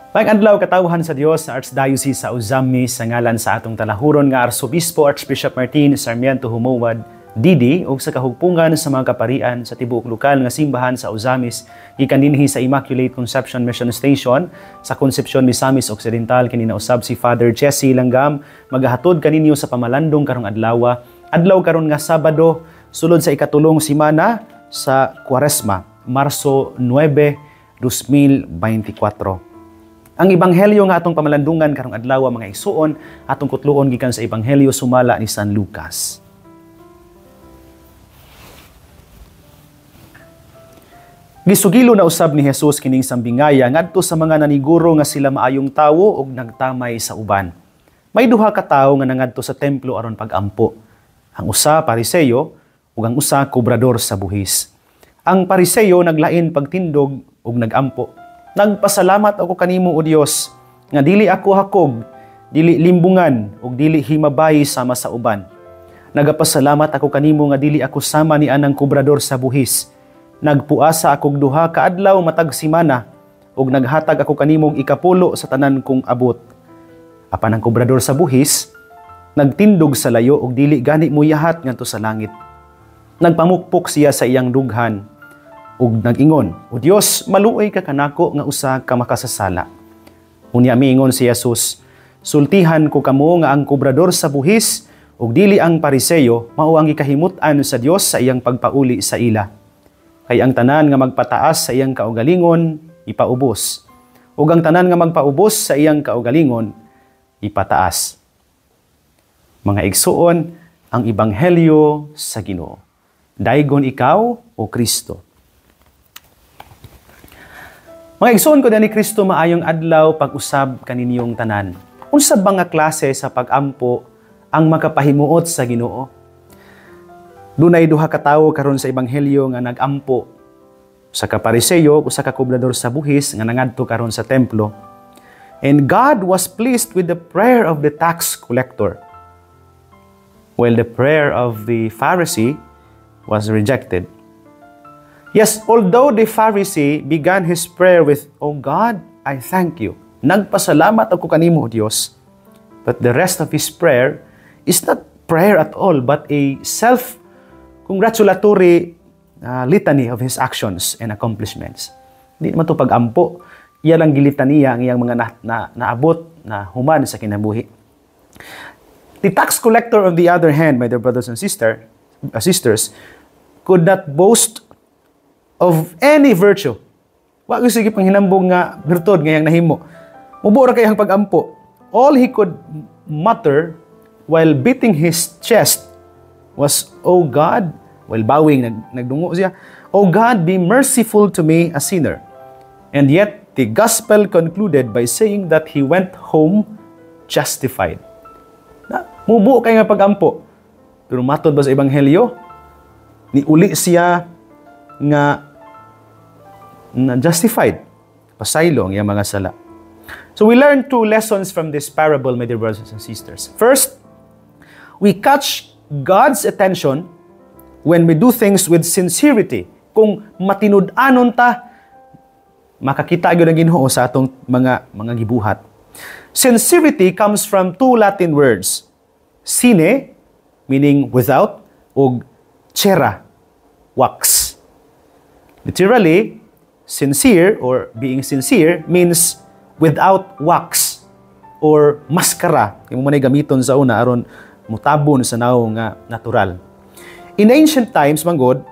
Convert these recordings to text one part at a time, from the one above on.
Pag-adlaw katawhan sa Dios sa Archdiocese sa Ozami sa ngalan sa atong talahuron nga Arsobispo Archbishop Martin Sarmiento Humowad, Didi o sa kahugpungan sa mga kaparian sa tibuok lokal nga simbahan sa Ozamis gikan dinhi sa Immaculate Conception Mission Station sa Concepcion, Misamis Occidental kini nausab si Father Jesse Langgam magahatod kaninyo sa pamalandong karong adlaw karon nga Sabado sulod sa ikatulong simana sa Quaresma, Marso 9, 2024. Ang ebanghelyo nga atong pamalandungan karong adlaw mga igsuon atong kutluon gikan sa ebanghelyo sumala ni San Lucas. Gisugilo na usab ni Jesus kining sambingaya ngadto sa mga naniguro nga sila maayong tawo ug nagtamay sa uban. May duha ka tawo nga nangadto sa templo aron pag-ampo. Ang usa Pariseyo ug ang usa kobrador sa buhis. Ang Pariseyo naglain pagtindog ug nagampo. Nagpasalamat ako kanimo o Dios nga dili ako hakog, dili limbungan ug dili himabay sama sa uban. Nagapasalamat ako kanimo nga dili ako sama ni anang kobrador sa buhis. Nagpuasa akog duha ka adlaw matag semana ug naghatag ako kanimong ikapulo sa tanan kong abot. Apan ang kobrador sa buhis nagtindog sa layo ug dili gani moyahat ngadto sa langit. Nagpamukpok siya sa iyang dughan ug nag-ingon, "O Dios, maluoy ka kanako nga usa ka makasasala." Unya miingon si Jesus, "Sultihan ko kamo nga ang kobrador sa buhis ug dili ang Pariseyo mao ang gikahimut-an sa Dios sa iyang pagpauli sa ila. Kay ang tanan nga magpataas sa iyang kaugalingon ipaubos, ug ang tanan nga magpaubos sa iyang kaugalingon ipataas." Mga igsuon, ang ebanghelyo sa Ginoo. Daygon ikaw o Kristo. Mga igsoon ko ni Kristo maayong adlaw pag-usab kaninyong tanan. Unsa ba nga klase sa pag-ampo ang makapahimuot sa Ginoo? Dunay duha ka tawo karon sa ebanghelyo nga nag-ampo. Sa Pariseyo o sa kobrador sa buhis nga nangadto karon sa templo. And God was pleased with the prayer of the tax collector, while the prayer of the Pharisee was rejected. Yes, although the Pharisee began his prayer with, "O God, I thank you. Nagpasalamat ako kanimo, Dios." But the rest of his prayer is not prayer at all, but a self-congratulatory litany of his actions and accomplishments. Hindi naman ito pag-ampo. Iya lang gilitaniya ang iyang mga naabot na human sa kinabuhi. The tax collector, on the other hand, my dear brothers and sisters, could not boast of any virtue. Wa gyud sige panghinambong nga bertud ngayang nahimo. Mubo ra kay ang pag-ampo. All he could mutter while beating his chest was, "O God," while bowing, nagdungo siya, "O God, be merciful to me, a sinner." And yet, the gospel concluded by saying that he went home justified. Mubo kay nga pag-ampo. Pero matod ba sa ebanghelyo? Niuli siya nga justified. Pasaylo ang iyang mga sala. So we learn two lessons from this parable, my dear brothers and sisters. First, we catch God's attention when we do things with sincerity. Kung matinud-anon ta, makakita gyud ang Ginoo sa atong mga gibuhat. Sincerity comes from two Latin words. Sine, meaning without, ug cera, wax. Literally, sincere or being sincere means without wax or maskara. Yung manay gamiton sa una aron mutabon sa naw nga natural. In ancient times, manggod,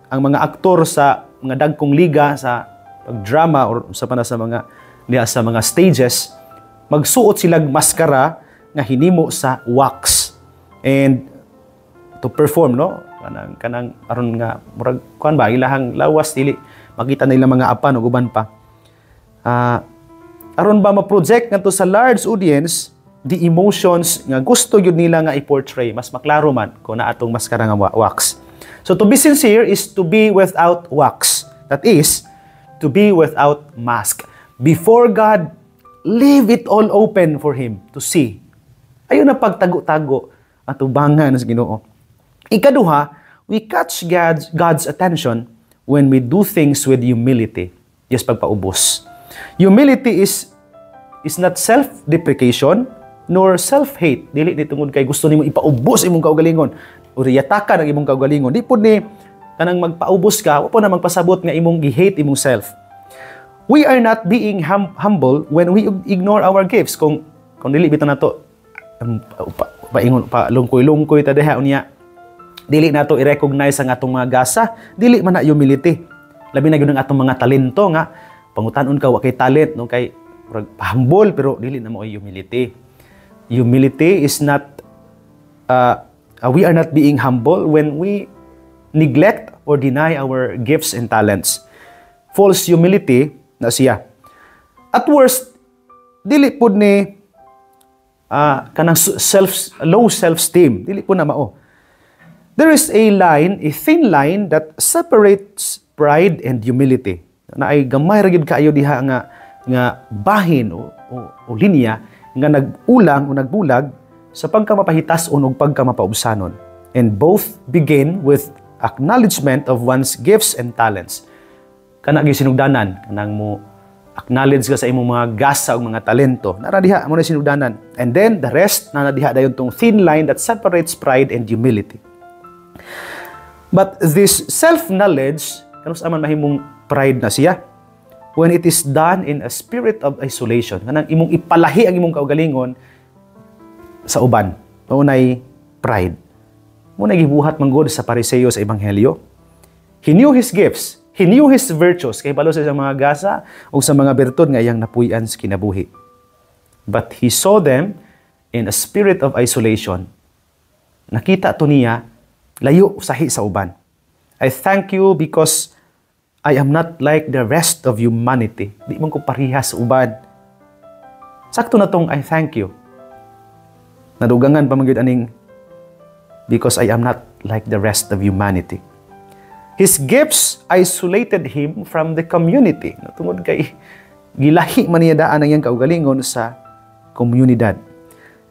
ang mga aktor sa mga dagkong liga sa pagdrama or sa mga stages, magsuot silang maskara nga hinimo sa wax. And to perform, no? Kanang aron nga murag kuan ba ilahang lawas dili makita nila mga apan ug uban pa. Aron ba ma-project ngadto sa large audience the emotions nga gusto gyud nila nga i-portray, mas maklaro man kung na atong maskara nga wax. So to be sincere is to be without wax. That is to be without mask. Before God, leave it all open for Him to see. Ayun na pagtago-tago at ubangan sa Ginoo. Ikaduha, we catch God's attention when we do things with humility. Yes, pagpaubos. Humility is is not self-deprecation nor self-hate. Dili ni tungod kay gusto nimo ipaubos imong kaugalingon o riyatakan ang imong kaugalingon. Di pud ni kanang magpaubos ka, wa po na magpasabot nga imong gi-hate imong self. We are not being humble when we ignore our gifts. Kung dili bitaw nato paingon pa lungkoy-lungkoy ta diha unya. Dili nato i-recognize ang atong mga gasa, dili man na humility. Labi na gyud ang atong mga talento nga pangutan-on ka wa kay talent no kay humble pero dili na mo humility. Humility is not we are not being humble when we neglect or deny our gifts and talents. False humility na siya. At worst, dili pud ni kanang low self-esteem. Dili po na mao. There is a thin line that separates pride and humility. Na ay gamay ra gyud kaayo diha nga bahin o linya nga nag-ulang o nagbulag sa pagkamapahitason ug pagkamapaubsanon. And both begin with acknowledgement of one's gifts and talents. Kana gyud sinugdanan kanang mo acknowledge ka sa imong mga gasa o mga talento. Nara diha mo na sinugdanan. And then the rest na diha dayon tong thin line that separates pride and humility. But this self-knowledge, kanus aman mahimong pride na siya when it is done in a spirit of isolation. Kanang imong ipalahi ang imong kaugalingon sa uban. Maunay pride. Muna gibuhat manggod sa Pariseo sa Ebanghelyo. He knew his gifts. He knew his virtues. Kay balo sa mga gasa o sa mga bertud nga iyang napuy-an sa kinabuhi. But he saw them in a spirit of isolation. Nakita to niya layo sahi sa uban. I thank you because I am not like the rest of humanity. Di man ko parihas sa uban. Sakto na tong I thank you. Nadugangan pa man gyud aning because I am not like the rest of humanity. His gifts isolated him from the community. Tungod kay gilahi man niya daan ang iyang kaugalingon sa komunidad.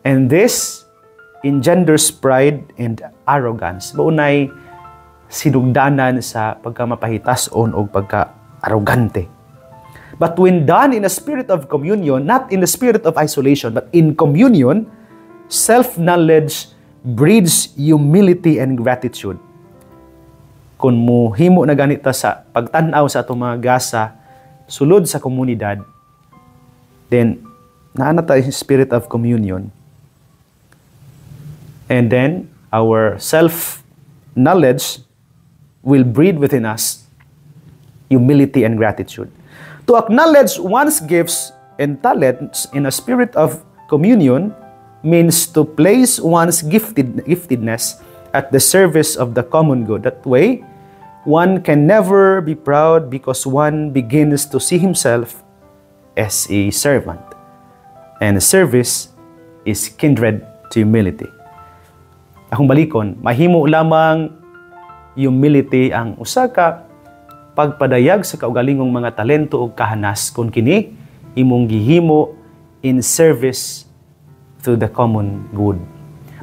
And this engenders pride and arrogance. Maunay sinugdanan sa pagkamapahitason o pagka-arrogante. But when done in a spirit of communion, not in the spirit of isolation, but in communion, self-knowledge breeds humility and gratitude. Kung muhimo na ganita sa pagtanaw sa atong mga gasa sulod sa komunidad, then naana tayo sa spirit of communion. And then our self-knowledge will breed within us humility and gratitude. To acknowledge one's gifts and talents in a spirit of communion means to place one's giftedness at the service of the common good. That way, one can never be proud because one begins to see himself as a servant. And service is kindred to humility. Akong balikon, mahimo lamang humility ang usa ka pagpadayag sa kaugalingong mga talento o kahanas kung kini imong gihimo in service to the common good.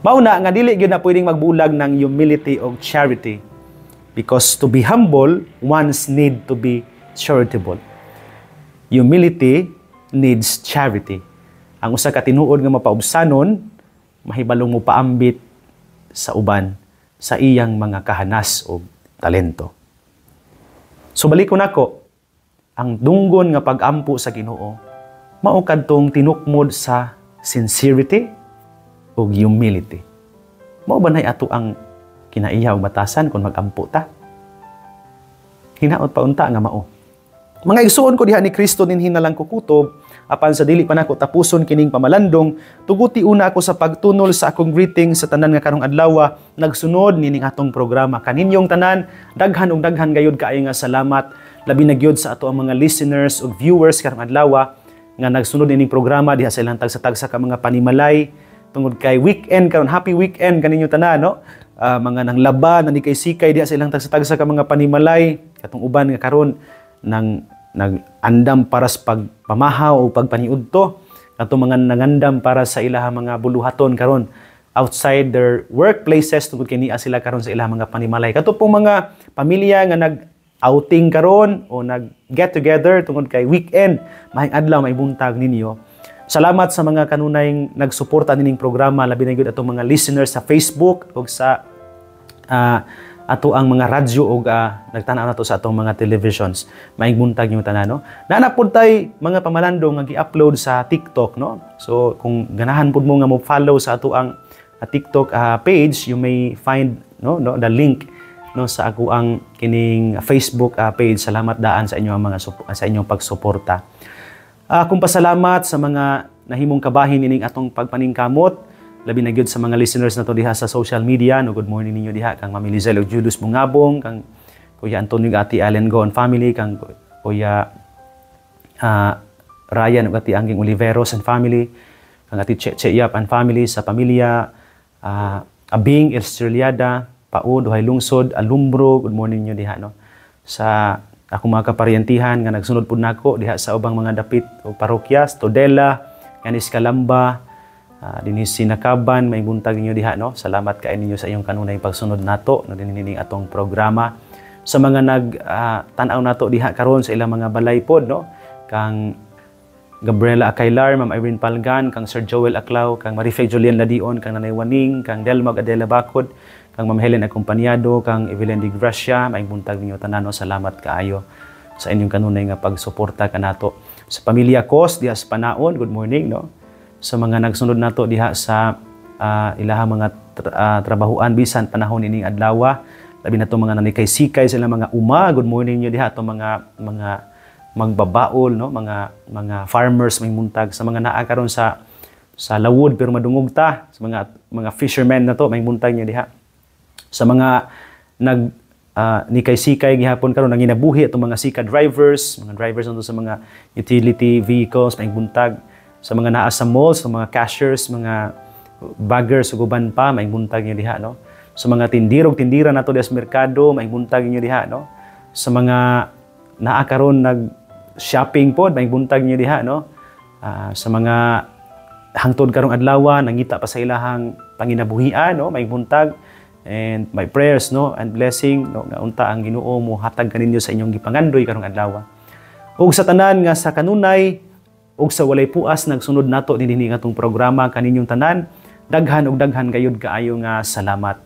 Mauna nga dili gyud na pwedeng magbulag ng humility o charity because to be humble, one's need to be charitable. Humility needs charity. Ang usa ka tinuod nga mapaubsanon, mahibalong mo paambit sa uban sa iyang mga kahanas o talento. So balik ko nako, ang dunggon nga pag-ampo sa Ginoo mao kadtong tinukmod sa sincerity o humility. Mao ba nay ato ang kinaiyaw batasan kung mag-ampo ta? Hinaot pa unta nga mao. Mga igsuon ko diha ni Kristo dinhi na lang kukutob apan sa dili pa nako tapuson kining pamalandong tuguti una ako sa pagtunol sa akong greeting sa tanan nga karong adlaw nagsunod nining atong programa kaninyong tanan daghan ug daghan gayud kaayo nga salamat labi na gyud sa ato ang mga listeners ug viewers karong adlaw nga nagsunod nining programa diha sa ilang tagsa-tagsa ka mga panimalay tungod kay weekend karon happy weekend kaninyo tanan no mga nang laba nani kay sikay diha sa ilang tagsa-tagsa ka mga panimalay katong uban nga karon nang nag-andam para sa pagpamahaw o pagpaniudto ato mga nangandam para sa ilahang mga buluhaton karon outside their workplaces tungod kay niya sila karon sa ilahang mga panimalay kato pong mga pamilya nga nag-outing karon o nag-get together tungod kay weekend mahing adlaw may buntag ninyo Salamat sa mga kanunay nagsuporta nining programa, labi na gyud atong mga listeners sa Facebook ug sa ato ang mga radyo ug nagtanaw nato sa atong mga televisions. Maayong buntag yung tanan, no? Nanapod tay mga pamalandong nga gi-upload sa TikTok, no? So kung ganahan pud mo nga mo follow sa ato ang TikTok page, you may find the link sa ako ang kining Facebook page. Salamat daan sa inyong mga sa inyong pagsuporta. Kung pasalamat sa mga nahimong kabahin ining atong pagpaningkamot, labi na gyud sa mga listeners nato diha sa social media. No, good morning ninyo diha kang Mami Lizelle ug Julius Mungabong, kang Kuya Antonio ug Ati Allen Go and family, kang Kuya Ryan ug Ati Anging Oliveros and family, kang Ati Che Yap and family sa pamilya Abing Estreliada, Pao, Duhay Lungsod, Alumbro, good morning niyo diha, no? Sa akong mga kaparyentihan nga nagsunod pud nako diha sa ubang mga dapit o parokya, Todela, Yanis Calamba, dinis Sinakaban, may buntag ninyo diha, no? Salamat kay ninyo sa iyong kanunay pagsunod nato no dinining atong programa. Sa mga tanaw nato diha karon sa ilang mga balay pod, no? Kang Gabriela Acailar, Ma'am Irene Palgan, kang Sir Joel Aclao, kang Marifeg Julian Ladion, kang Nanay Waning, kang Delmag Adela Bacod, kang Ma'am Helen Acompañado, kang Evelyn Di Gracia, may buntag ninyo tanan, no? Salamat kaayo sa inyong kanunay nga pagsuporta kanato. Sa pamilya Cos diha sa Panaon, good morning, no? Sa mga nagsunod nato diha sa ilaha mga trabahuan bisan panahon ining adlaw, labi na to mga nanikay-sikay sila mga good morning niyo diha to mga magbabaol, no, mga farmers may muntag sa mga naa karon sa lawod pero madungog ta, sa mga fishermen na to may muntag niyo diha, sa mga nikay-sikay gihapon karon nanginabuhi atong mga sika drivers nandito sa mga utility vehicles may buntag, sa mga naa sa malls, sa mga cashiers, mga baggers ug uban pa may buntag niyo diha, no? Sa mga tindirog tindira nato diha sa merkado may buntag niyo diha, no? Sa mga naa karon nag-shopping pod may buntag niyo diha, no? Sa mga hangtod karong adlaw nangita pa sa ilahang panginabuhian, no? May buntag and my prayers, no, and blessing, no, nga unta ang Ginoo mo hatag kaninyo sa inyong gipangandoy karong adlaw. Ug sa tanan nga sa kanunay ug sa walay puas nagsunod nato dinhi nga atong programa kaninyong tanan, daghan ug daghan gayud kaayo nga salamat.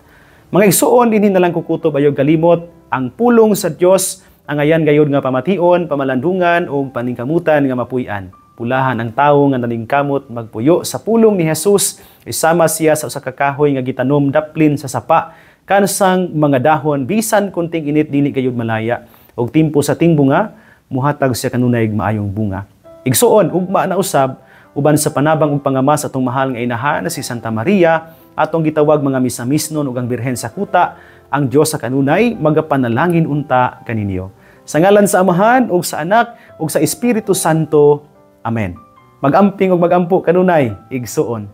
Mga igsuon dinhi na lang kukutob ayo galimot ang pulong sa Dios ang ayan gayud nga pamation, pamalandungan ug paningkamutan nga mapuy-an. Pulahan ang tawo nga naningkamot magpuyo sa pulong ni Jesus, isama siya sa usa ka kahoy nga gitanom daplin sa sapa kansang mga dahon bisan kunting init dili gayud malaya ug timpo sa tingbunga muhatag siya kanunay maayong bunga. Igsuon ugma na usab uban sa panabang ug pangamas atong mahal nga inahan na si Santa Maria atong gitawag mga misamisnon ug ang Birhen sa kuta, ang Dios sa kanunay magapanalangin unta kaninyo. Sa ngalan sa Amahan ug sa Anak ug sa Espiritu Santo. Amen. Magamping ug magampo kanunay igsuon.